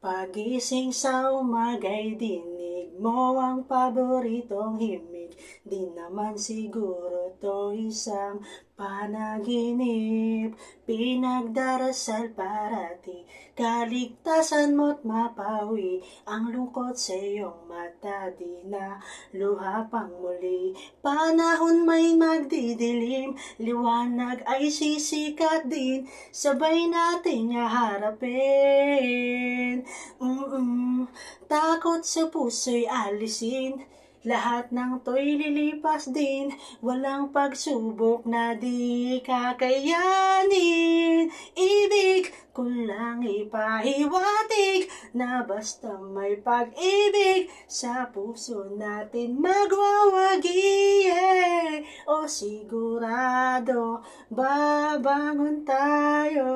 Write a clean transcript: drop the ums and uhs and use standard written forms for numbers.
Pagising sa umaga'y dinig mo ang paboritong himig. Di naman siguro to isang panaginip. Pinagdarasal parati, kaligtasan mo't mapawi ang lungkot sa iyong mata. Di na luha pang muli, panahon may magdidilim, liwanag ay sisikat din, sabay nating haharapin. Takot sa puso'y alisin, lahat ng to'y lilipas din, walang pagsubok na di kakayanin. Ibig ko lang ipahiwatig na basta may pag-ibig sa puso natin magwawagi. O sigurado, babangon tayo